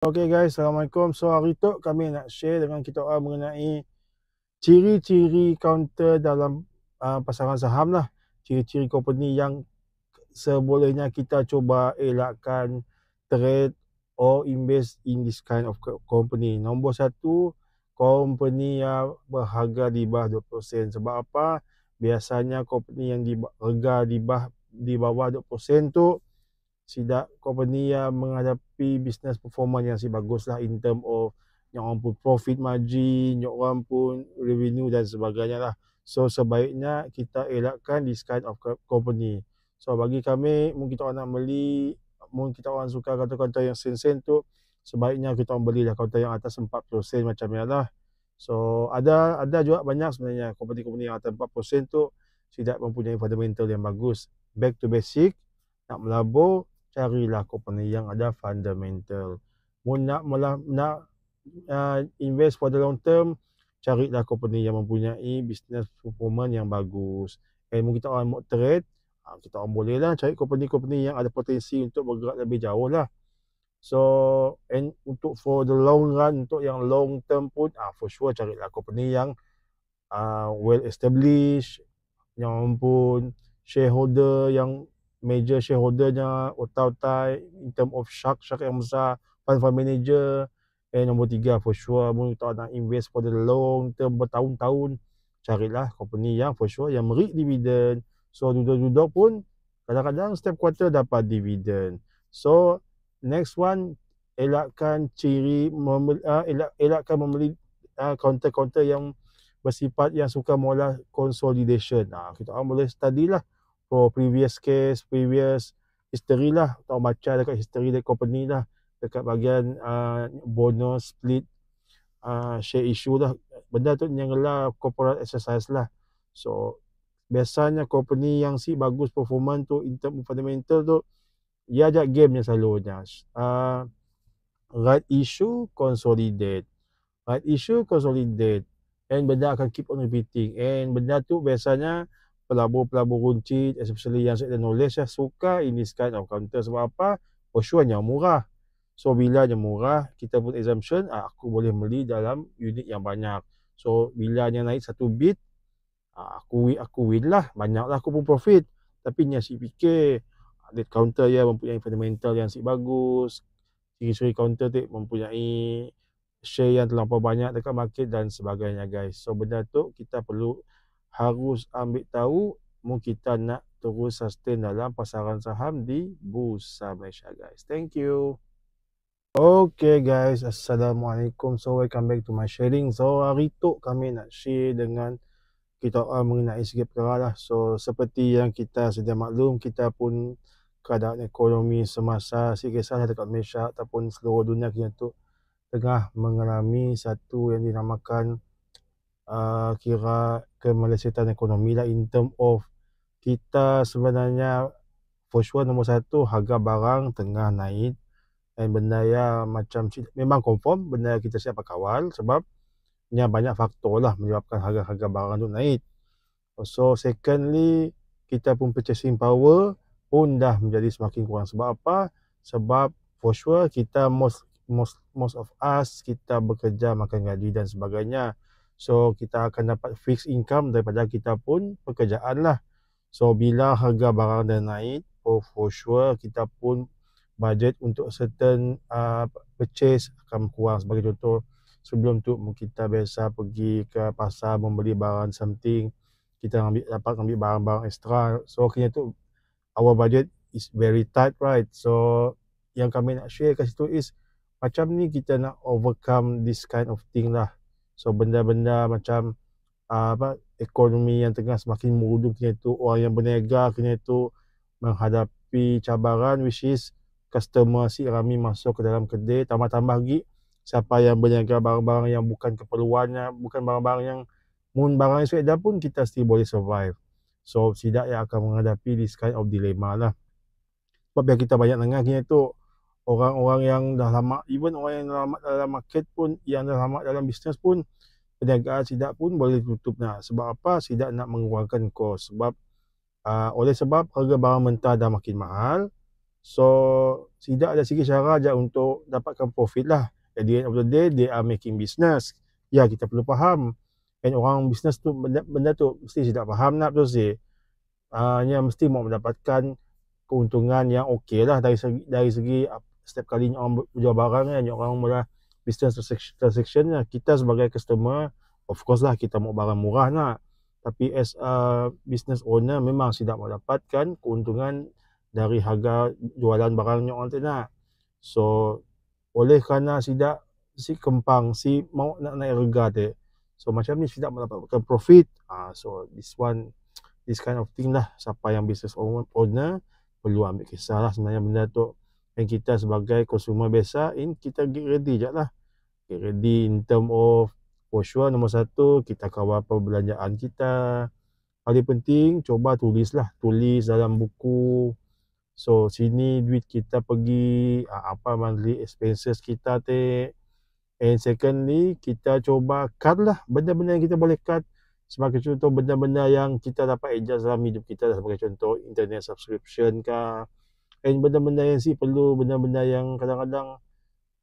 Okay guys, Assalamualaikum. So hari tu kami nak share dengan kita orang mengenai ciri-ciri counter dalam pasaran saham lah. Ciri-ciri company yang sebolehnya kita cuba elakkan trade or invest in this kind of company. Nombor satu, company yang berharga di bawah 20%. Sebab apa? Biasanya company yang harga di bawah 20% tu sidak company yang menghadapi business performance yang si bagus lah in term of yang orang pun profit margin, yang orang pun revenue dan sebagainya lah. So sebaiknya kita elakkan this kind of company. So bagi kami, mungkin kita orang nak beli, mungkin kita orang suka kaunter-kaunter yang sen-sen tu, sebaiknya kita orang belilah kaunter yang atas 40% macam ni lah. So ada juga banyak sebenarnya company-company yang atas 40% tu tidak mempunyai fundamental yang bagus. Back to basic, nak melabur, carilah company yang ada fundamental. Nak invest for the long term, carilah company yang mempunyai business performance yang bagus. Mungkin kita orang mau trade, kita orang boleh lah cari company-company yang ada potensi untuk bergerak lebih jauh lah. So untuk for the long run, untuk yang long term pun for sure carilah company yang well established, yang pun shareholder yang major shareholdernya otai-otai in term of shark yang besar, fund manager. Nombor tiga, for sure kita nak invest for the long term bertahun-tahun, carilah company yang for sure yang merit dividend. So duduk-duduk pun kadang-kadang setiap quarter dapat dividend. So next one, elakkan membeli counter-counter yang bersifat yang suka mula consolidation. Kita orang boleh study lah for previous case, previous history lah. Kita baca dekat history dari company lah, dekat bahagian bonus, split, share issue lah. Benda tu yang lah corporate exercise lah. So biasanya company yang si bagus performance tu in term fundamental tu, dia ajak game yang selalunya. Right issue, consolidate. Right issue, consolidate. And benda akan keep on repeating. And benda tu biasanya pelabur-pelabur runcit, especially yang saya knowledge lah, suka in this kind of counter. Sebab apa? For sure yang murah. So bila yang murah, kita pun assumption aku boleh beli dalam unit yang banyak. So bila yang naik satu bit, aku win lah, banyak lah aku pun profit. Tapi ni asyik fikir that counter yang mempunyai fundamental yang asyik bagus, ciri-ciri counter tu mempunyai share yang terlampau banyak dekat market dan sebagainya guys. So benda tu kita harus ambil tahu mungkin kita nak terus sustain dalam pasaran saham di Bursa Malaysia guys. Thank you. Okay guys, Assalamualaikum. So welcome back to my sharing. So hari tu kami nak share dengan kita mengenai sikit perkara lah. So seperti yang kita sedia maklum, kita pun keadaan ekonomi semasa si kisah dekat Malaysia ataupun seluruh dunia kita tu tengah mengalami satu yang dinamakan kira kemelesetan ekonomi lah in term of kita sebenarnya for sure nombor satu, harga barang tengah naik. Dan benda yang macam memang confirm benda yang kita siap kawal sebab ni banyak faktor lah menyebabkan harga-harga barang tu naik. So secondly, kita pun purchasing power pun dah menjadi semakin kurang. Sebab apa? Sebab for sure kita most of us kita bekerja, makan gaji dan sebagainya. So kita akan dapat fixed income daripada kita pun pekerjaan lah. So bila harga barang dah naik, for sure kita pun budget untuk certain purchase akan kurang. Sebagai contoh, sebelum tu kita biasa pergi ke pasar membeli barang something, kita dapat ambil barang-barang extra. So kini tu our budget is very tight, right? So yang kami nak share kat situ is macam ni kita nak overcome this kind of thing lah. So benda-benda macam ekonomi yang tengah semakin merudum kini tu, orang yang berniaga kini tu menghadapi cabaran which is customer si ramai masuk ke dalam kedai, tambah-tambah lagi siapa yang berniaga barang-barang yang bukan keperluannya, bukan barang-barang yang barang yang sudah ada pun kita still boleh survive. So tidak yang akan menghadapi this kind of dilemma lah. Sebab yang kita banyak dengar kini tu, orang-orang yang dah lama, even orang yang lama dalam market pun, yang dah lama dalam bisnes pun, perniagaan sidak pun boleh tutup nak. Sebab apa? Sidak nak mengurangkan kos. Sebab oleh sebab harga barang mentah dah makin mahal, So tidak ada sikit cara je untuk dapatkan profit lah. At the end of the day, they are making business. Ya, kita perlu faham. And orang business tu, benda tu mesti tidak faham nak betul sih. Hanya mesti mau mendapatkan keuntungan yang okey lah dari segi setiap kali orang jual barang kan, orang mula business transaction kita sebagai customer, of course lah kita mau barang murah nak. Tapi as a business owner memang tidak mau dapatkan keuntungan dari harga jualan barang yang orang nak. So oleh kerana tidak si kempang si mau nak naik harga tu, so macam ni tidak mendapatkan profit. So this kind of thing lah, siapa yang business owner perlu ambil kisah lah sebenarnya benda tu. Dan kita sebagai consumer biasa, kita get ready je lah. Get ready in term of, for sure nombor satu, kita kawal perbelanjaan kita. Paling penting, coba tulis dalam buku. So sini duit kita pergi, apa monthly expenses kita tu. And secondly, kita coba cut lah benda-benda yang kita boleh cut. Sebagai contoh, benda-benda yang kita dapat adjust dalam hidup kita, sebagai contoh internet subscription kah. And benda-benda yang perlu, benda-benda yang kadang-kadang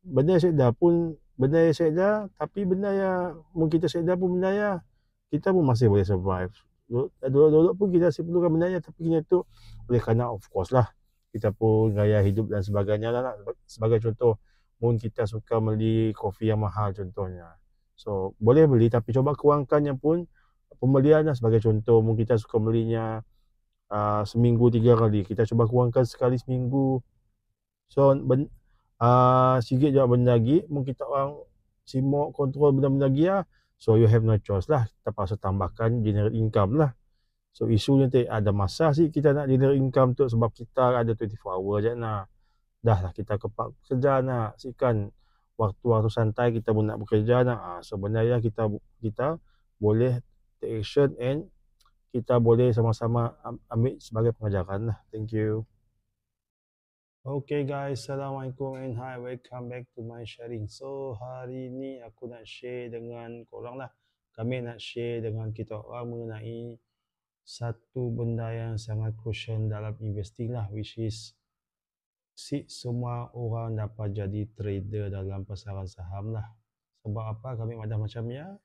benda yang sedar pun, benda yang sedar, tapi benda yang mungkin kita sedar pun benda yang kita pun masih boleh survive. Dulu pun kita masih perlukan benda yang, tapi kita tu oleh kerana of course lah kita pun gaya hidup dan sebagainya lah. Sebagai contoh, mungkin kita suka beli kopi yang mahal contohnya, so boleh beli tapi coba kurangkan yang pun pembelian lah. Sebagai contoh, mungkin kita suka belinya seminggu 3 kali, kita coba kurangkan sekali seminggu. So sikit je benda lagi, mungkin kita orang simok kontrol benda-benda lagi lah. So you have no choice lah, terpaksa tambahkan generate income lah. So isu nanti ada masa sih kita nak generate income tu, sebab kita ada 24 hour je nak. Dah lah kita kepak kerja nak, sikan waktu-waktu santai kita pun nak bekerja nak. Sebenarnya kita boleh take action and kita boleh sama-sama ambil sebagai pengajaran lah. Thank you. Okay guys, Assalamualaikum and hi, welcome back to my sharing. So hari ni aku nak share dengan korang lah. Kami nak share dengan kita orang mengenai satu benda yang sangat crucial dalam investing lah, which is semua orang dapat jadi trader dalam pasaran saham lah. Sebab apa kami ada macamnya?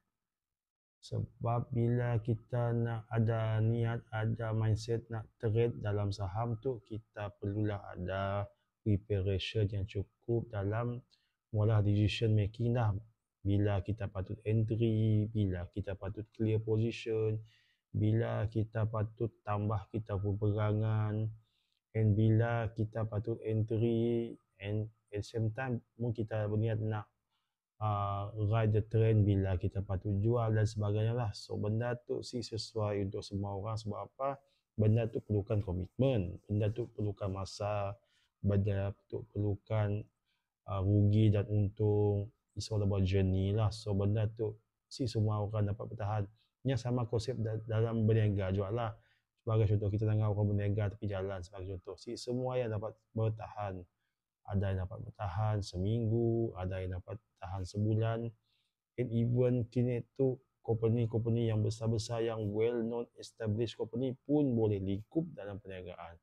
Sebab bila kita nak ada niat, ada mindset nak trade dalam saham tu, kita perlulah ada preparation yang cukup dalam mula decision making lah. Bila kita patut entry, bila kita patut clear position, bila kita patut tambah kita peperangan, and bila kita patut entry, and at the same time mungkin kita berniat nak ride the trend, bila kita patut jual dan sebagainya lah. So benda tu sesuai untuk semua orang. Sebab apa? Benda tu perlukan komitmen, benda tu perlukan masa, benda tu perlukan rugi dan untung. It's all about journey lah. So benda tu semua orang dapat bertahan. Yang sama konsep dalam berniaga juga lah. Sebagai contoh, kita tengok orang berniaga tepi jalan sebagai contoh, semua yang dapat bertahan. Ada yang dapat bertahan seminggu, ada yang dapat tahan sebulan. And even kini tu company yang besar-besar, yang well known established company pun boleh lingkup dalam perniagaan.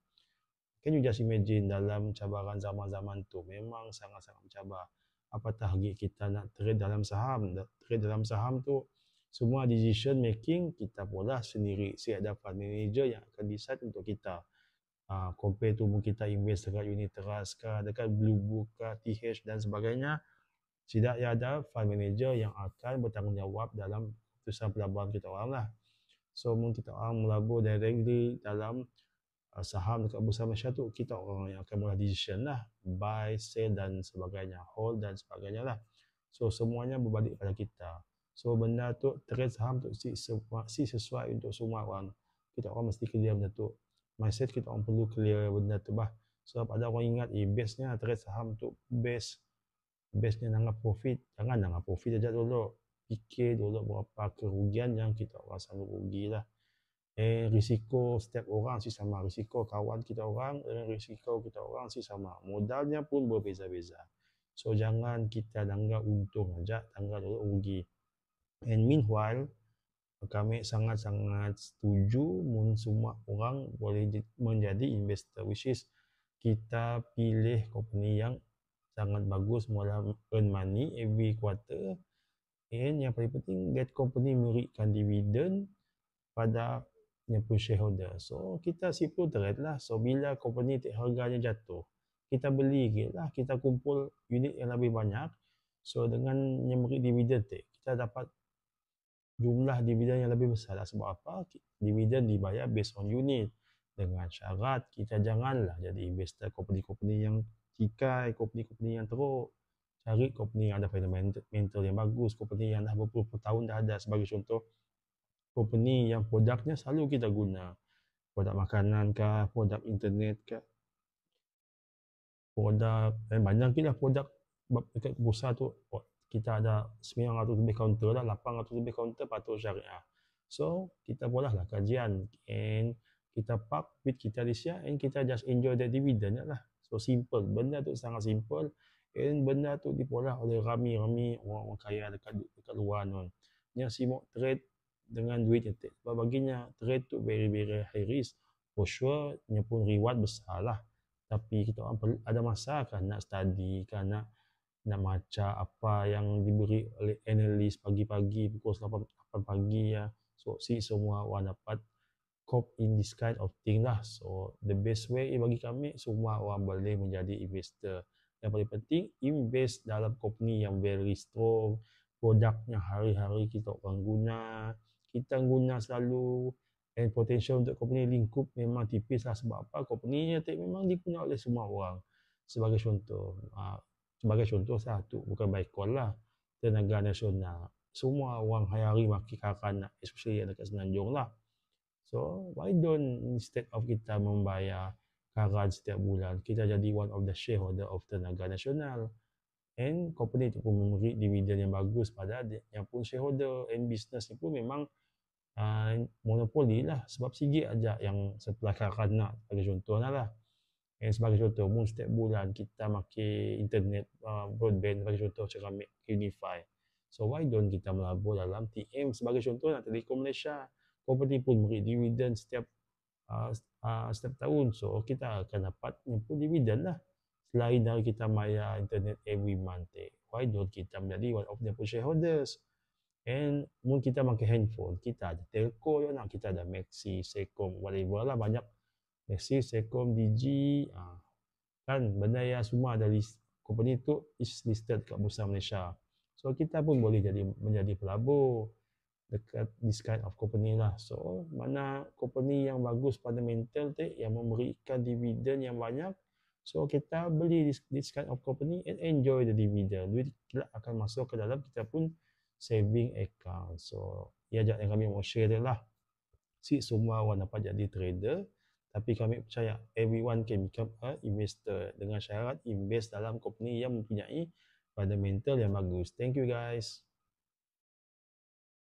Can you just imagine dalam cabaran zaman-zaman tu memang sangat-sangat mencabar. Apa target kita nak trade dalam saham? Trade dalam saham tu semua decision making kita pula sendiri. Ada fund manager yang akan decide untuk kita. Compare tu mungkin kita invest dekat unit trust kah, dekat Blue Book kah, TH dan sebagainya. Tidak ada fund manager yang akan bertanggungjawab dalam keputusan pelaburan kita orang lah. So mungkin kita orang melabur directly dalam saham dekat Bursa Malaysia tu, kita orang yang akan buat decision lah, buy, sell dan sebagainya, hold dan sebagainya lah. So semuanya berbalik pada kita. So benda tu, trade saham tu sesuai untuk semua orang. Kita orang mesti clear benda tu. Mindset kita orang perlu clear benda tu bah. Sebab ada orang ingat base-nya trade saham tu base-nya nangap profit. Jangan nangap profit aja dulu. Fikir dulu berapa kerugian yang kita orang sanggup rugi lah. Risiko setiap orang sama, risiko kawan kita orang dengan risiko kita orang sama. Modalnya pun berbeza-beza. So jangan kita anggap untung aja, anggap dulu rugi. And meanwhile, kami sangat-sangat setuju semua orang boleh menjadi investor, which is kita pilih company yang sangat bagus, mula earn money every quarter, and yang paling penting that company memberikan dividen pada yang pun shareholder. So kita simple trade lah. So bila company harganya jatuh, kita beli je lah, kita kumpul unit yang lebih banyak. So dengan memberi dividen kita dapat jumlah dividen yang lebih besar lah. Sebab apa? Dividen dibayar based on unit. Dengan syarat kita janganlah jadi investor company-company yang cikai, company-company yang teruk. Cari company yang ada fundamental yang bagus, company yang dah berpuluh-puluh tahun dah ada. Sebagai contoh, company yang produknya selalu kita guna. Produk makanan kah, produk internet kah, produk, banyak kita produk dekat bursa tu. Kita ada 900 lebih kaunter lah, 800 lebih kaunter patuh syariah. So, kita bolehlah kajian and kita park duit kita di siya and kita just enjoy the dividend lah. So, simple. Benda tu sangat simple and benda tu dipolah oleh rami-rami orang-orang kaya dekat luar tu. Yang sibuk trade dengan duit je. Sebab baginya trade tu very high risk. For sure, nya pun reward besar lah. Tapi kita orang ada masa kan nak study, kan nak baca apa yang diberi oleh analis pagi-pagi pukul 8 pagi ya. So semua orang dapat cope in this kind of thing lah. So the best way bagi kami semua orang boleh menjadi investor. Yang paling penting invest dalam company yang very strong, produknya hari-hari kita orang guna, kita guna selalu, and potential untuk company lingkup memang tipis lah. Sebab apa? Company memang digunakan oleh semua orang. Sebagai contoh satu, bukan Baikon lah, Tenaga Nasional. Semua orang hari-hari maki kanak, especially yang dekat Semenanjung lah. So, why don't instead of kita membayar karan setiap bulan, kita jadi one of the shareholder of Tenaga Nasional. And company itu pun memberi dividen yang bagus pada yang pun shareholder, and business itu pun memang monopoli lah. Sebab sikit aja yang supply karan nak, sebagai contoh lah. And sebagai contoh, setiap bulan kita pakai internet broadband, sebagai contoh cara make Unify. So why don't kita melabur dalam TM sebagai contoh nak Telekom Malaysia. Company pun beri dividen setiap tahun. So kita akan dapat pun dividen lah. Selain dari kita bayar internet every month. Why don't kita menjadi one of the shareholders? And mungkin kita pakai handphone, kita ada telco, kita ada Maxi, Sekom, whatever lah, banyak Maxi, Sekom, Digi, kan benda yang semua ada list. Company tu is listed kat Bursa Malaysia. So kita pun boleh menjadi pelabur dekat this kind of company lah. So mana company yang bagus fundamental yang memberikan dividen yang banyak, so kita beli this kind of company and enjoy the dividend. Duit kita akan masuk ke dalam kita pun saving account. So ia je yang kami mau share lah. Semua orang dapat jadi trader, tapi kami percaya everyone can become a investor dengan syarat invest dalam company yang mempunyai fundamental yang bagus. Thank you guys.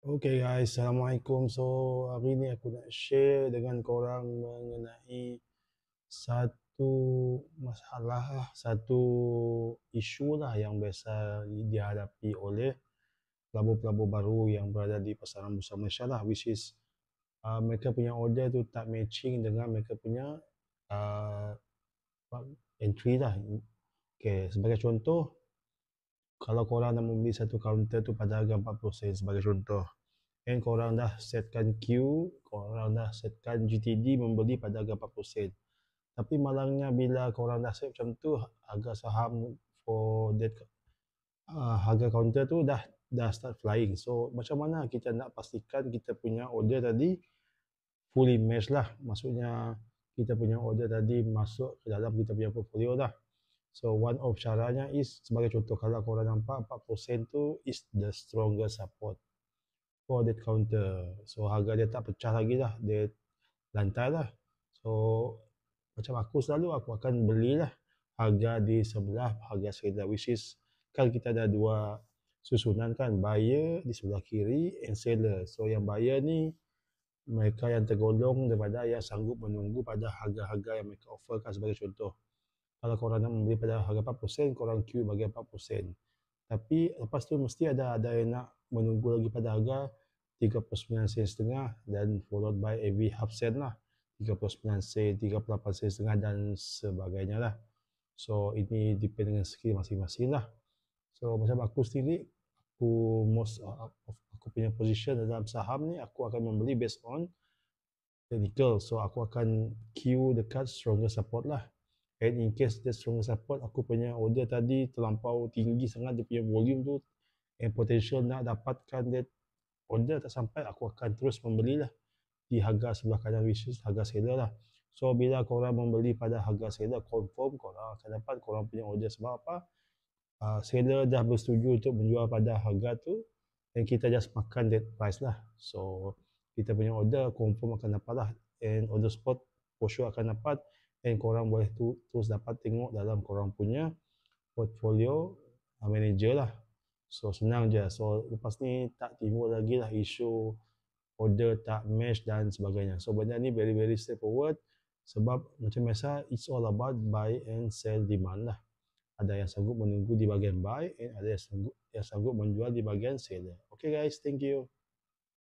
Okay guys, Assalamualaikum. So hari ni aku nak share dengan korang mengenai satu masalah, satu isu lah yang biasa dihadapi oleh pelabur-pelabur baru yang berada di pasaran Bursa Malaysia lah, which is mereka punya order tu tak matching dengan mereka punya entry lah. Okay, sebagai contoh, kalau korang nak membeli satu counter tu pada harga 40 sen sebagai contoh, and korang dah setkan queue, korang dah setkan GTD membeli pada harga 40 sen. Tapi malangnya bila korang dah set macam tu, harga saham for that harga counter tu dah start flying. So macam mana kita nak pastikan kita punya order tadi fully match lah, maksudnya kita punya order tadi masuk ke dalam kita punya portfolio lah. So one of caranya is, sebagai contoh, kalau korang nampak 40% tu is the strongest support for that counter. So harga dia tak pecah lagi lah, dia lantai lah. So macam aku selalu, aku akan belilah harga di sebelah harga sekitar, which is kan kita ada dua susunan kan, buyer di sebelah kiri and seller. So yang buyer ni mereka yang tergolong daripada yang sanggup menunggu pada harga-harga yang mereka offerkan. Sebagai contoh, kalau korang nak membeli pada harga 40%, korang queue bagi 40%. Tapi lepas tu mesti ada yang nak menunggu lagi pada harga 39 sen setengah dan followed by every half cent lah. 39 sen, 38 sen setengah dan sebagainya lah. So ini depend dengan skill masing-masing lah. So macam aku sendiri, aku punya position dalam saham ni, aku akan membeli based on technical. So aku akan queue dekat stronger support lah. And in case the stronger support, aku punya order tadi terlampau tinggi sangat dia punya volume tu, and potential nak dapatkan that order tak sampai, aku akan terus membeli lah di harga sebelah kanan, which is harga seller lah. So bila korang membeli pada harga seller, confirm korang akan dapat korang punya order. Sebab apa? Seller dah bersetuju untuk menjual pada harga tu, dan kita just makan that price lah. So kita punya order confirm akan dapat lah, and order spot for sure akan dapat, and korang boleh terus dapat tengok dalam korang punya portfolio manager lah. So senang je. So lepas ni tak timbul lagi lah isu order tak match dan sebagainya. So benda ni very very straightforward, sebab macam biasa it's all about buy and sell demand lah. Ada yang sanggup menunggu di bahagian buy, and ada yang sanggup menjual di bahagian seller. Okay guys, thank you.